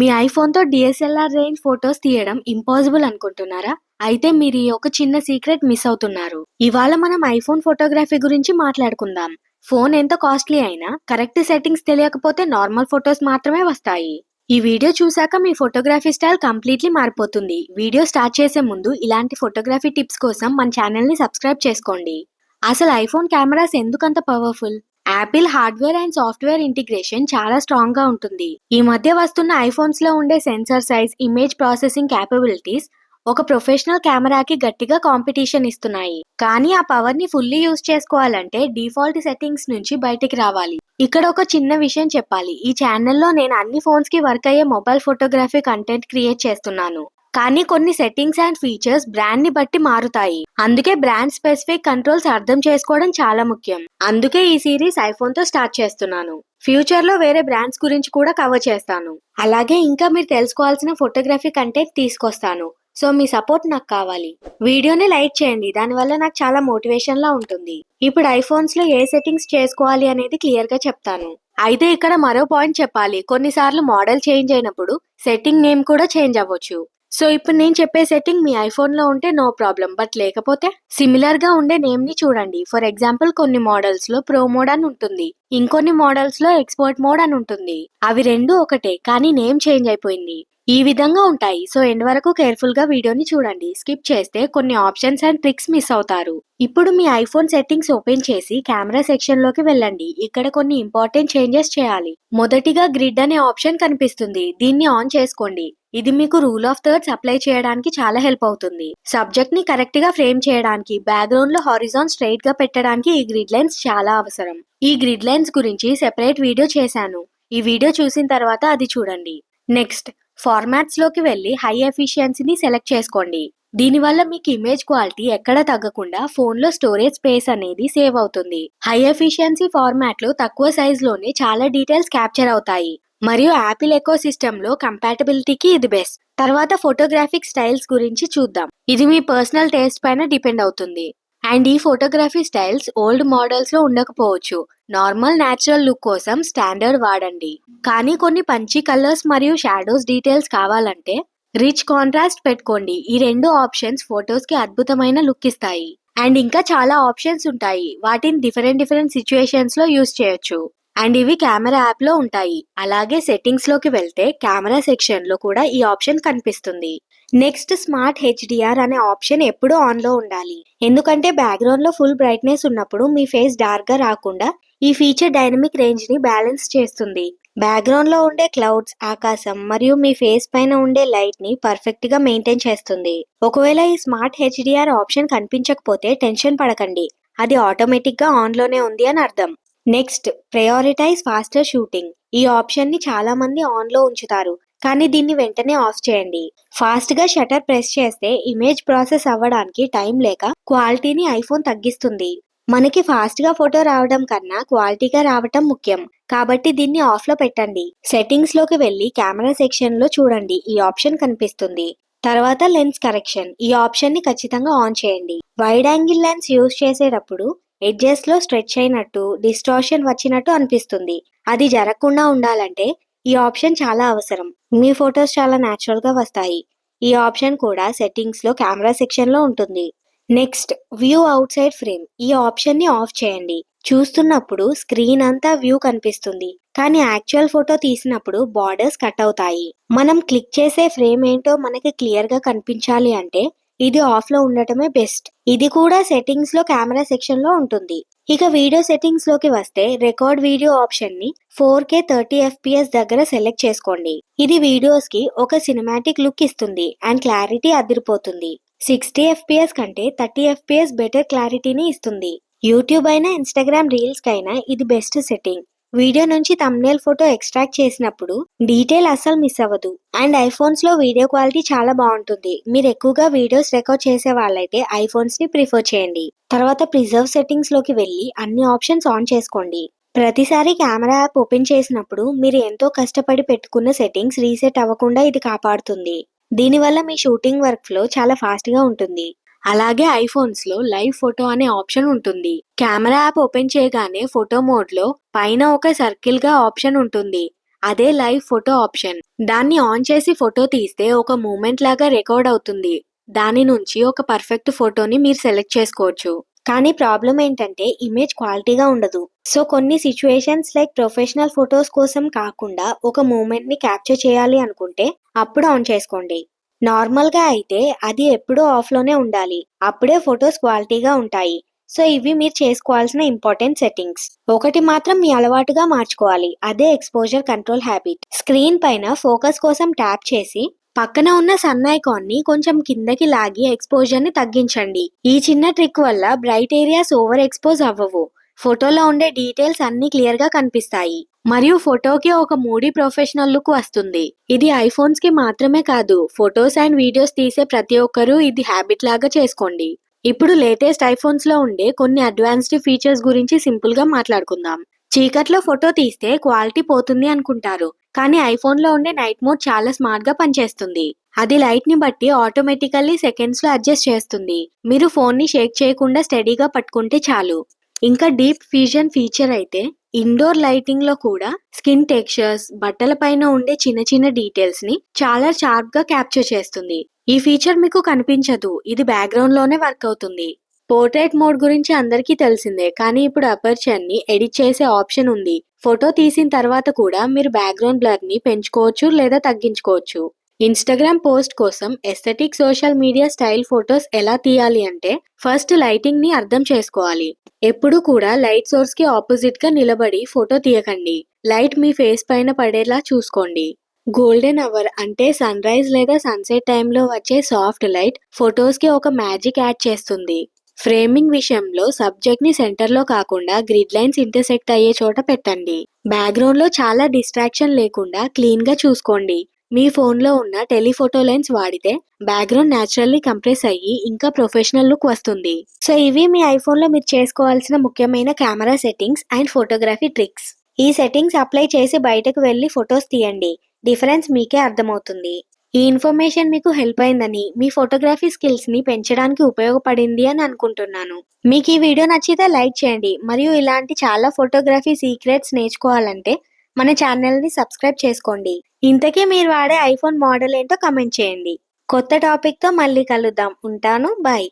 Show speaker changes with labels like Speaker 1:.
Speaker 1: మీ ఐఫోన్‌తో DSLR range photos తీయడం impossible అనుకుంటున్నారా? అయితే మీరు ఈ ఒక చిన్న సీక్రెట్ మిస్ అవుతున్నారు. ఇవాళ మనం ఐఫోన్ ఫోటోగ్రఫీ గురించి మాట్లాడుకుందాం. ఫోన్ ఎంత కాస్ట్లీ అయినా కరెక్ట్ సెట్టింగ్స్ తెలియకపోతే నార్మల్ ఫోటోస్ మాత్రమే వస్తాయి. ఈ వీడియో చూశాక మీ ఫోటోగ్రఫీ స్టైల్ కంప్లీట్లీ మారిపోతుంది. వీడియో స్టార్ట్ చేసే ముందు ఇలాంటి ఫోటోగ్రఫీ టిప్స్ కోసం మన ఛానల్‌ని సబ్స్క్రైబ్ చేసుకోండి. అసలు ఐఫోన్ కెమెరాస్ ఎందుకంత powerful? Apple hardware and software integration చాలా స్ట్రాంగ్ గా ఉంటుంది. ఈ మధ్య వస్తున్న ఐఫోన్స్ లో ఉండే censor size, image processing capabilities ఒక ప్రొఫెషనల్ కెమెరాకి గట్టిగా కాంపిటీషన్ ఇస్తున్నాయి. కానీ ఆ పవర్ ని ఫుల్లీ యూజ్ చేసుకోవాలంటే డిఫాల్ట్ సెట్టింగ్స్ నుంచి బయటికి రావాలి. ఇక్కడ ఒక చిన్న విషయం చెప్పాలి. ఈ ఛానల్లో నేను అన్ని ఫోన్స్ కి వర్క్ అయ్యే మొబైల్ ఫోటోగ్రఫీ కంటెంట్ క్రియేట్ చేస్తున్నాను. కానీ కొన్ని సెట్టింగ్స్ అండ్ ఫీచర్స్ బ్రాండ్ ని బట్టి మారుతాయి. అందుకే బ్రాండ్ స్పెసిఫిక్ కంట్రోల్స్ అర్థం చేసుకోవడం చాలా ముఖ్యం. అందుకే ఈ సిరీస్ ఐఫోన్ తో స్టార్ట్ చేస్తున్నాను. ఫ్యూచర్ లో వేరే బ్రాండ్స్ గురించి కూడా కవర్ చేస్తాను. అలాగే ఇంకా మీరు తెలుసుకోవాల్సిన ఫోటోగ్రఫీ కంటెంట్ తీసుకొస్తాను. సో మీ సపోర్ట్ నాకు కావాలి. వీడియోని లైక్ చేయండి, దానివల్ల నాకు చాలా మోటివేషన్ లా ఉంటుంది. ఇప్పుడు ఐఫోన్స్ లో ఏ సెట్టింగ్స్ చేసుకోవాలి అనేది క్లియర్ గా చెప్తాను. అయితే ఇక్కడ మరో పాయింట్ చెప్పాలి. కొన్నిసార్లు మోడల్ చేంజ్ అయినప్పుడు సెట్టింగ్ నేమ్ కూడా చేంజ్ అవ్వచ్చు. సో ఇప్పుడు నేను చెప్పే సెట్టింగ్ మీ ఐఫోన్ లో ఉంటే నో ప్రాబ్లం, బట్ లేకపోతే సిమిలర్ గా ఉండే నేమ్ ని చూడండి. ఫర్ ఎగ్జాంపుల్ కొన్ని మోడల్స్ లో ప్రో మోడ్ అని ఉంటుంది, ఇంకొన్ని మోడల్స్ లో ఎక్స్పర్ట్ మోడ్ అని ఉంటుంది. అవి రెండు ఒకటే, కానీ నేమ్ చేంజ్ అయిపోయింది. ఈ విధంగా ఉంటాయి. సో ఎండ్ వరకు కేర్ఫుల్ గా వీడియోని చూడండి. స్కిప్ చేస్తే కొన్ని ఆప్షన్స్ అండ్ ట్రిక్స్ మిస్ అవుతారు. ఇప్పుడు మీ ఐఫోన్ సెట్టింగ్స్ ఓపెన్ చేసి కెమెరా సెక్షన్ లోకి వెళ్ళండి. ఇక్కడ కొన్ని ఇంపార్టెంట్ చేంజెస్ చేయాలి. మొదటిగా గ్రిడ్ అనే ఆప్షన్ కనిపిస్తుంది, దీన్ని ఆన్ చేసుకోండి. ఇది మీకు రూల్ ఆఫ్ థర్డ్స్ అప్లై చేయడానికి చాలా హెల్ప్ అవుతుంది. సబ్జెక్ట్ ని కరెక్ట్ గా ఫ్రేమ్ చేయడానికి, బ్యాక్గ్రౌండ్ లో హారిజాన్ స్ట్రైట్ గా పెట్టడానికి ఈ గ్రిడ్ లైన్స్ చాలా అవసరం. ఈ గ్రిడ్ లైన్స్ గురించి సెపరేట్ వీడియో చేశాను. ఈ వీడియో చూసిన తర్వాత అది చూడండి. నెక్స్ట్ ఫార్మాట్స్ లోకి వెళ్ళి హై ఎఫిషియన్సీని సెలెక్ట్ చేసుకోండి. దీనివల్ల మీకు ఇమేజ్ క్వాలిటీ ఎక్కడ తగ్గకుండా ఫోన్ లో స్టోరేజ్ స్పేస్ అనేది సేవ్ అవుతుంది. హై ఎఫిషియన్సీ ఫార్మాట్ లో తక్కువ సైజ్ లోనే చాలా డీటెయిల్స్ క్యాప్చర్ అవుతాయి. మరియు యాపిల్ ఎకో సిస్టమ్ లో కంపాటబిలిటీకి ఇది బెస్ట్. తర్వాత ఫోటోగ్రాఫిక్ స్టైల్స్ గురించి చూద్దాం. ఇది మీ పర్సనల్ టేస్ట్ పైన డిపెండ్ అవుతుంది. అండ్ ఈ ఫోటోగ్రఫీ స్టైల్స్ ఓల్డ్ మోడల్స్ లో ఉండకపోవచ్చు. నార్మల్ న్యాచురల్ లుక్ కోసం స్టాండర్డ్ వాడండి. కానీ కొన్ని పంచి కలర్స్ మరియు షాడోస్ డీటెయిల్స్ కావాలంటే రిచ్ కాంట్రాస్ట్ పెట్టుకోండి. ఈ రెండు ఆప్షన్స్ ఫొటోస్ కి అద్భుతమైన లుక్ ఇస్తాయి. అండ్ ఇంకా చాలా ఆప్షన్స్ ఉంటాయి, వాటిని డిఫరెంట్ సిచ్యుయేషన్స్ లో యూస్ చేయొచ్చు. అండ్ ఇవి కెమెరా యాప్ లో ఉంటాయి. అలాగే సెట్టింగ్స్ లోకి వెళ్తే కెమెరా సెక్షన్ లో కూడా ఈ ఆప్షన్ కనిపిస్తుంది. నెక్స్ట్ స్మార్ట్ హెచ్డిఆర్ అనే ఆప్షన్ ఎప్పుడూ ఆన్ లో ఉండాలి. ఎందుకంటే బ్యాక్గ్రౌండ్ లో ఫుల్ బ్రైట్నెస్ ఉన్నప్పుడు మీ ఫేస్ డార్క్ గా రాకుండా ఈ ఫీచర్ డైనమిక్ రేంజ్ ని బ్యాలెన్స్ చేస్తుంది. బ్యాక్గ్రౌండ్ లో ఉండే క్లౌడ్స్, ఆకాశం మరియు మీ ఫేస్ పైన ఉండే లైట్ ని పర్ఫెక్ట్ గా మెయింటైన్ చేస్తుంది. ఒకవేళ ఈ స్మార్ట్ హెచ్డిఆర్ ఆప్షన్ కనిపించకపోతే టెన్షన్ పడకండి, అది ఆటోమేటిక్ గా ఆన్ లోనే ఉంది అని అర్థం. Next prioritize faster shooting. ఈ ఆప్షన్ ని చాలా మంది ఆన్ లో ఉంచుతారు, కానీ దీన్ని వెంటనే ఆఫ్ చేయండి. ఫాస్ట్ గా షటర్ ప్రెస్ చేస్తే ఇమేజ్ ప్రాసెస్ అవ్వడానికి టైం లేక క్వాలిటీని ఐఫోన్ తగ్గిస్తుంది. మనకి ఫాస్ట్ గా ఫోటో రావడం కన్నా క్వాలిటీగా రావటం ముఖ్యం, కాబట్టి దీన్ని ఆఫ్ లో పెట్టండి. సెట్టింగ్స్ లోకి వెళ్ళి కెమెరా సెక్షన్ లో చూడండి, ఈ ఆప్షన్ కనిపిస్తుంది. తర్వాత లెన్స్ కరెక్షన్, ఈ ఆప్షన్ ని ఖచ్చితంగా ఆన్ చేయండి. వైడ్ యాంగిల్ లెన్స్ యూజ్ చేసేటప్పుడు ఎడ్జెస్ లో స్ట్రెచ్ అయినట్టు, డిస్టార్షన్ వచ్చినట్టు అనిపిస్తుంది. అది జరగకుండా ఉండాలంటే ఈ ఆప్షన్ చాలా అవసరం. మీ ఫొటోస్ చాలా న్యాచురల్ గా వస్తాయి. ఈ ఆప్షన్ కూడా సెట్టింగ్స్ లో కెమెరా సెక్షన్ లో ఉంటుంది. Next view out side frame, ఈ ఆప్షన్ ని ఆఫ్ చేయండి. చూస్తున్నప్పుడు స్క్రీన్ అంతా వ్యూ కనిపిస్తుంది, కానీ యాక్చువల్ ఫోటో తీసినప్పుడు బార్డర్స్ కట్ అవుతాయి. మనం క్లిక్ చేసే ఫ్రేమ్ ఏంటో మనకి క్లియర్ గా కనిపించాలి అంటే ఇది ఆఫ్ లో ఉండటమే బెస్ట్. ఇది కూడా సెట్టింగ్స్ లో కెమెరా సెక్షన్ లో ఉంటుంది. ఇక వీడియో సెట్టింగ్స్ లోకి వస్తే రికార్డ్ వీడియో ఆప్షన్ ని 4K 30 FPS దగ్గర సెలెక్ట్ చేసుకోండి. ఇది వీడియోస్ కి ఒక సినిమాటిక్ లుక్ ఇస్తుంది అండ్ క్లారిటీ అదిరిపోతుంది. 60 FPS కంటే 30 FPS బెటర్ క్లారిటీని ఇస్తుంది. యూట్యూబ్ అయినా ఇన్స్టాగ్రామ్ రీల్స్ కైనా ఇది బెస్ట్ సెట్టింగ్. వీడియో నుంచి థంబ్నెయిల్ ఫోటో ఎక్స్ట్రాక్ట్ చేసినప్పుడు డీటెయిల్ అస్సలు మిస్ అవ్వదు. అండ్ ఐఫోన్స్ లో వీడియో క్వాలిటీ చాలా బాగుంటుంది. మీరు ఎక్కువగా వీడియోస్ రికార్డ్ చేసే వాళ్ళైతే ఐఫోన్స్ ని ప్రిఫర్ చేయండి. తర్వాత ప్రిజర్వ్ సెట్టింగ్స్ లోకి వెళ్ళి అన్ని ఆప్షన్స్ ఆన్ చేసుకోండి. ప్రతిసారి కెమెరా యాప్ ఓపెన్ చేసినప్పుడు మీరు ఎంతో కష్టపడి పెట్టుకున్న సెట్టింగ్స్ రీసెట్ అవ్వకుండా ఇది కాపాడుతుంది. దీనివల్ల మీ షూటింగ్ వర్క్ ఫ్లో చాలా ఫాస్ట్ గా ఉంటుంది. అలాగే ఐఫోన్స్ లో లైవ్ ఫోటో అనే ఆప్షన్ ఉంటుంది. కెమెరా యాప్ ఓపెన్ చేయగానే ఫోటో మోడ్ లో పైన ఒక సర్కిల్ గా ఆప్షన్ ఉంటుంది. అదే లైవ్ ఫోటో ఆప్షన్. దాన్ని ఆన్ చేసి ఫోటో తీస్తే ఒక మూమెంట్ లాగా రికార్డ్ అవుతుంది. దాని నుంచి ఒక పర్ఫెక్ట్ ఫోటోని మీరు సెలెక్ట్ చేసుకోవచ్చు. కానీ ప్రాబ్లం ఏంటంటే ఇమేజ్ క్వాలిటీగా ఉండదు. సో కొన్ని సిచ్యువేషన్స్ లైక్ ప్రొఫెషనల్ ఫొటోస్ కోసం కాకుండా ఒక మూమెంట్ ని క్యాప్చర్ చేయాలి అనుకుంటే అప్పుడు ఆన్ చేసుకోండి. నార్మల్గా అయితే అది ఎప్పుడూ ఆఫ్ లోనే ఉండాలి. అప్పుడే ఫొటోస్ క్వాలిటీగా ఉంటాయి. సో ఇవి మీరు చేసుకోవాల్సిన ఇంపార్టెంట్ సెట్టింగ్స్. ఒకటి మాత్రం మీ అలవాటుగా మార్చుకోవాలి. అదే ఎక్స్పోజర్ కంట్రోల్ హ్యాబిట్. స్క్రీన్ పైన ఫోకస్ కోసం ట్యాప్ చేసి పక్కన ఉన్న సన్ ఐకాన్ ని కొంచెం కిందకి లాగి ఎక్స్పోజర్ ని తగ్గించండి. ఈ చిన్న ట్రిక్ వల్ల బ్రైట్ ఏరియాస్ ఓవర్ ఎక్స్పోజ్ అవ్వవు. ఫోటోలో ఉండే డీటెయిల్స్ అన్ని క్లియర్ గా కనిపిస్తాయి. మరియు ఫోటోకి ఒక మూడీ ప్రొఫెషనల్ లుక్ వస్తుంది. ఇది ఐఫోన్స్ కి మాత్రమే కాదు, ఫొటోస్ అండ్ వీడియోస్ తీసే ప్రతి ఒక్కరూ ఇది హ్యాబిట్ లాగా చేసుకోండి. ఇప్పుడు లేటెస్ట్ ఐఫోన్స్ లో ఉండే కొన్ని అడ్వాన్స్డ్ ఫీచర్స్ గురించి సింపుల్ గా మాట్లాడుకుందాం. చీకట్లో ఫోటో తీస్తే క్వాలిటీ పోతుంది అనుకుంటారు, కానీ ఐఫోన్ లో ఉండే నైట్ మోడ్ చాలా స్మార్ట్ గా పనిచేస్తుంది. అది లైట్ ని బట్టి ఆటోమేటికల్లీ సెకండ్స్ లో అడ్జస్ట్ చేస్తుంది. మీరు ఫోన్ ని షేక్ చేయకుండా స్టడీగా పట్టుకుంటే చాలు. ఇంకా డీప్ ఫ్యూజన్ ఫీచర్ అయితే ఇండోర్ లైటింగ్ లో కూడా స్కిన్ టెక్స్చర్స్, బట్టల పైన ఉండే చిన్న చిన్న డీటెయిల్స్ ని చాలా షార్ప్ గా క్యాప్చర్ చేస్తుంది. ఈ ఫీచర్ మీకు కనిపించదు, ఇది బ్యాక్గ్రౌండ్ లోనే వర్క్ అవుతుంది. పోర్ట్రేట్ మోడ్ గురించి అందరికీ తెలిసిందే, కానీ ఇప్పుడు అపర్చర్ ని ఎడిట్ చేసే ఆప్షన్ ఉంది. ఫోటో తీసిన తర్వాత కూడా మీరు బ్యాక్గ్రౌండ్ బ్లర్ ని పెంచుకోవచ్చు లేదా తగ్గించుకోవచ్చు. ఇన్స్టాగ్రామ్ పోస్ట్ కోసం aesthetic social media style photos ఎలా తీయాలి అంటే ఫస్ట్ లైటింగ్ ని అర్థం చేసుకోవాలి. ఎప్పుడు కూడా లైట్ సోర్స్ కి ఆపోజిట్ గా నిలబడి ఫోటో తీయకండి. లైట్ మీ ఫేస్ పైన పడేలా చూసుకోండి. గోల్డెన్ అవర్ అంటే సన్ రైజ్ లేదా సన్సెట్ టైంలో వచ్చే సాఫ్ట్ లైట్ ఫొటోస్ కి ఒక మ్యాజిక్ యాడ్ చేస్తుంది. ఫ్రేమింగ్ విషయంలో సబ్జెక్ట్ ని సెంటర్ లో కాకుండా గ్రిడ్ లైన్స్ ఇంటర్సెక్ట్ అయ్యే చోట పెట్టండి. బ్యాక్గ్రౌండ్ లో చాలా డిస్ట్రాక్షన్ లేకుండా క్లీన్ గా చూసుకోండి. మీ ఫోన్ లో ఉన్న టెలిఫోటో లెన్స్ వాడితే బ్యాక్గ్రౌండ్ న్యాచురల్లీ కంప్రెస్ అయ్యి ఇంకా ప్రొఫెషనల్ లుక్ వస్తుంది. సో ఇవి మీ ఐఫోన్ లో మీరు చేసుకోవాల్సిన ముఖ్యమైన camera settings and photography tricks. ఈ సెట్టింగ్స్ అప్లై చేసి బయటకు వెళ్లి ఫొటోస్ తీయండి. డిఫరెన్స్ మీకే అర్థమవుతుంది. ఈ ఇన్ఫర్మేషన్ మీకు హెల్ప్ అయిందని, మీ ఫోటోగ్రఫీ స్కిల్స్ ని పెంచడానికి ఉపయోగపడింది అని అనుకుంటున్నాను. మీకు ఈ వీడియో నచ్చితే లైక్ చేయండి. మరియు ఇలాంటి చాలా ఫోటోగ్రఫీ సీక్రెట్స్ నేర్చుకోవాలంటే మన ఛానల్ని సబ్స్క్రైబ్ చేసుకోండి. ఇంతకీ మీరు వాడే ఐఫోన్ మోడల్ ఏంటో కమెంట్ చేయండి. కొత్త టాపిక్తో మళ్ళీ కలుద్దాం. ఉంటాను. బాయ్.